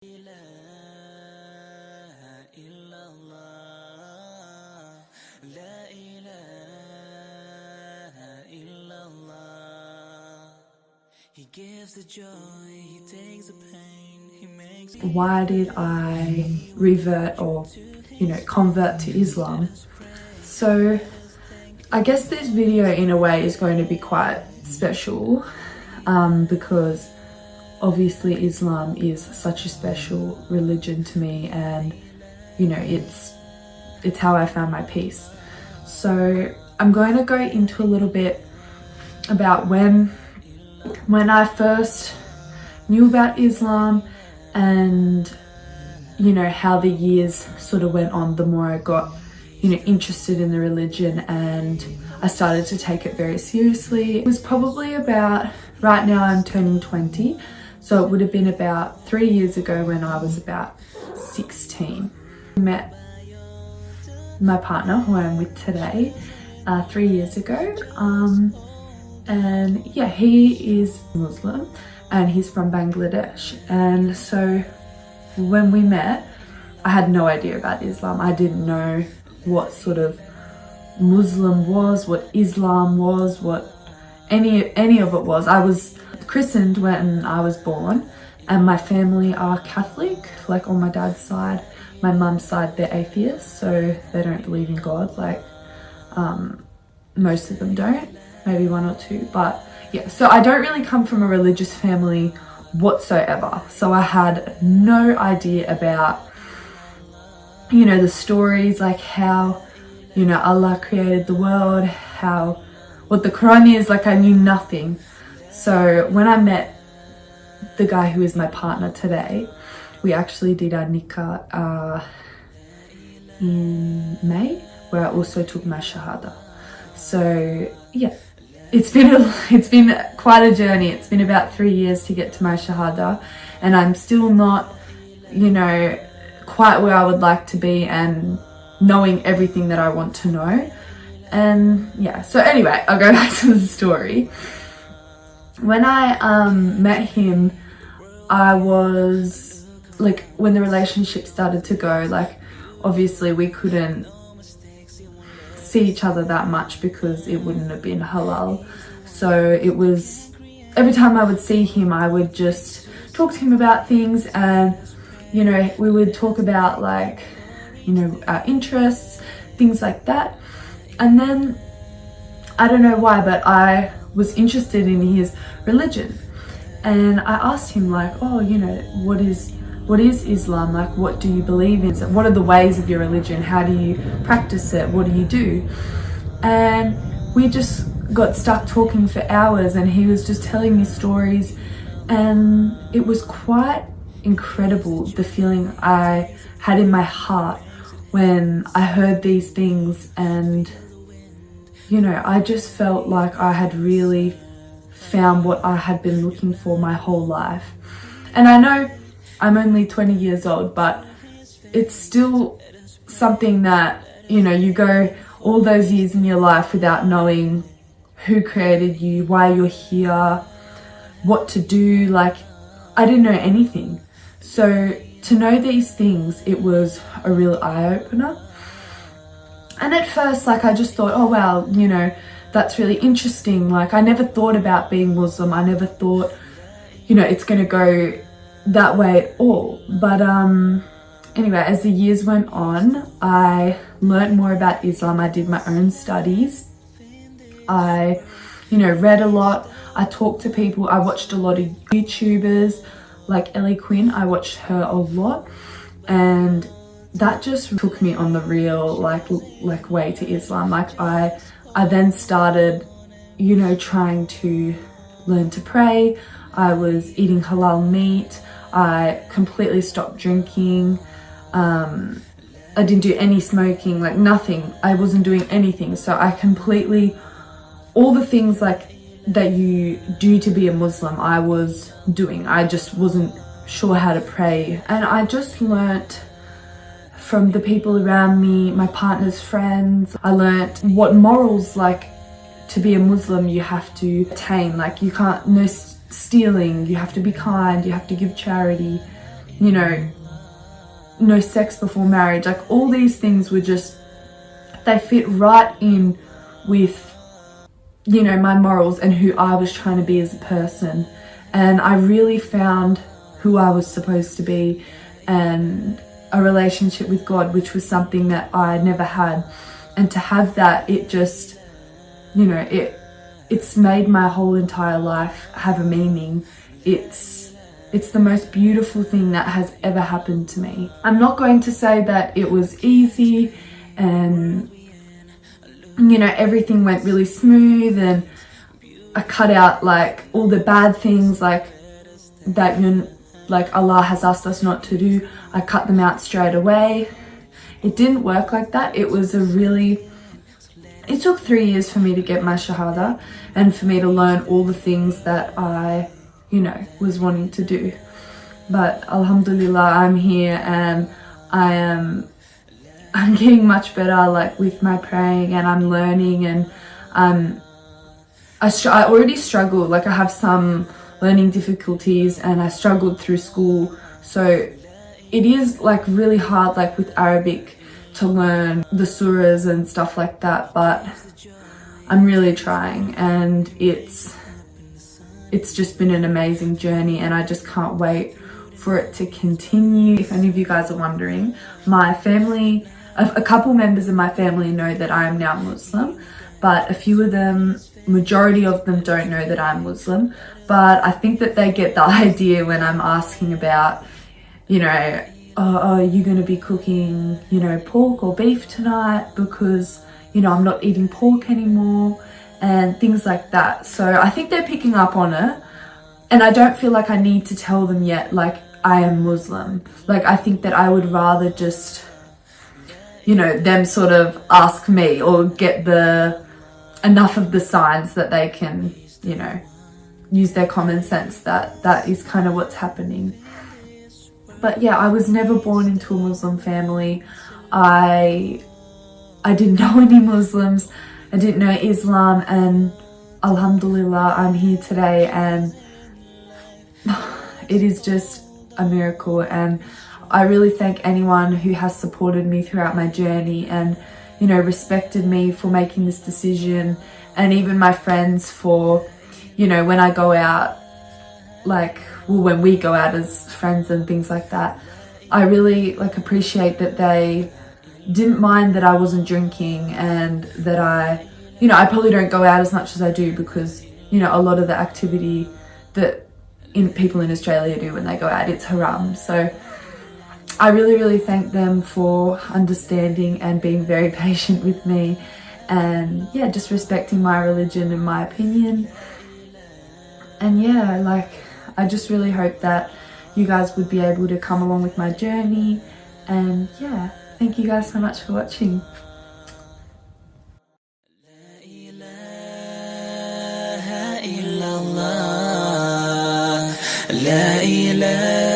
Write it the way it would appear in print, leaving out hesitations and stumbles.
Why did I revert or, convert to Islam? So I guess this video in a way is going to be quite special because obviously Islam is such a special religion to me, and it's how I found my peace. So I'm going to go into a little bit about when I first knew about Islam, and how the years sort of went on. The more I got interested in the religion, and I started to take it very seriously. It was probably about, right now I'm turning 20, so it would have been about 3 years ago when I was about 16. I met my partner, who I'm with today, 3 years ago, and yeah, he is Muslim and he's from Bangladesh. And so when we met, I had no idea about Islam. I didn't know what sort of Muslim was, what Islam was, what any of it was. I was christened when I was born, and my family are Catholic, like on my dad's side. My mum's side, they're atheists, so they don't believe in God, like most of them don't, maybe one or two, but yeah. So I don't really come from a religious family whatsoever, so I had no idea about the stories, like how Allah created the world, what the Qur'an is. Like, I knew nothing. So when I met the guy who is my partner today, we actually did our nikah in May, where I also took my shahada. So yeah, it's been quite a journey. It's been about 3 years to get to my shahada, and I'm still not quite where I would like to be and knowing everything that I want to know. And yeah, so anyway, I'll go back to the story. When I met him, I was like, when the relationship started to go, like, obviously we couldn't see each other that much because it wouldn't have been halal. So it was, every time I would see him, I would just talk to him about things, and we would talk about, like, our interests, things like that. And then I don't know why, but I was interested in his religion, and I asked him, like, oh, what is Islam? Like, what do you believe in? What are the ways of your religion? How do you practice it? What do you do? And we just got stuck talking for hours, and he was just telling me stories, and it was quite incredible, the feeling I had in my heart when I heard these things. And I just felt like I had really found what I had been looking for my whole life. And I know I'm only 20 years old, but it's still something that, you go all those years in your life without knowing who created you, why you're here, what to do. Like, I didn't know anything. So to know these things, it was a real eye-opener. And at first, like, I just thought, oh wow, that's really interesting. Like, I never thought about being Muslim. I never thought, it's gonna go that way at all. But anyway, as the years went on, I learned more about Islam. I did my own studies. I read a lot. I talked to people. I watched a lot of YouTubers like Ellie Quinn. I watched her a lot, and that just took me on the real like way to Islam. Like, I then started trying to learn to pray. I was eating halal meat. I completely stopped drinking. I didn't do any smoking, like nothing. I wasn't doing anything. So I completely, all the things like that you do to be a Muslim, I was doing. I just wasn't sure how to pray. And I just learnt from the people around me, my partner's friends. I learnt what morals, like, to be a Muslim you have to attain. Like, you can't, no stealing, you have to be kind, you have to give charity, you know, no sex before marriage. Like all these things were just, they fit right in with, you know, my morals and who I was trying to be as a person. And I really found who I was supposed to be and a relationship with God, which was something that I never had. And to have that, it just, you know, it's made my whole entire life have a meaning. It's the most beautiful thing that has ever happened to me. I'm not going to say that it was easy and, you know, everything went really smooth and I cut out like all the bad things like that like Allah has asked us not to do. I cut them out straight away. It didn't work like that. It took 3 years for me to get my Shahada and for me to learn all the things that I, you know, was wanting to do. But Alhamdulillah, I'm here and I'm getting much better, like with my praying, and I'm learning, and I already struggle, like I have some learning difficulties and I struggled through school, so it is like really hard, like with Arabic, to learn the surahs and stuff like that, but I'm really trying, and it's just been an amazing journey, and I just can't wait for it to continue. If any of you guys are wondering, my family, a couple members of my family know that I am now Muslim, but a few of them, majority of them, don't know that I'm Muslim. But I think that they get the idea when I'm asking about, you know, oh, are you going to be cooking, you know, pork or beef tonight, because, you know, I'm not eating pork anymore, and things like that. So I think they're picking up on it, and I don't feel like I need to tell them yet, like, I am Muslim. Like, I think that I would rather just, you know, them sort of ask me or get enough of the signs that they can, you know, use their common sense that is kind of what's happening. But yeah, I was never born into a Muslim family. I didn't know any Muslims. I didn't know Islam, and Alhamdulillah, I'm here today, and it is just a miracle. And I really thank anyone who has supported me throughout my journey and, you know, respected me for making this decision, and even my friends for, you know, when I go out, like, well, when we go out as friends and things like that, I really like appreciate that they didn't mind that I wasn't drinking, and that I, you know, I probably don't go out as much as I do because, you know, a lot of the activity that people in Australia do when they go out, it's haram. So I really thank them for understanding and being very patient with me, and yeah, just respecting my religion and my opinion. And yeah, like, I just really hope that you guys would be able to come along with my journey. And yeah, thank you guys so much for watching. La ilaha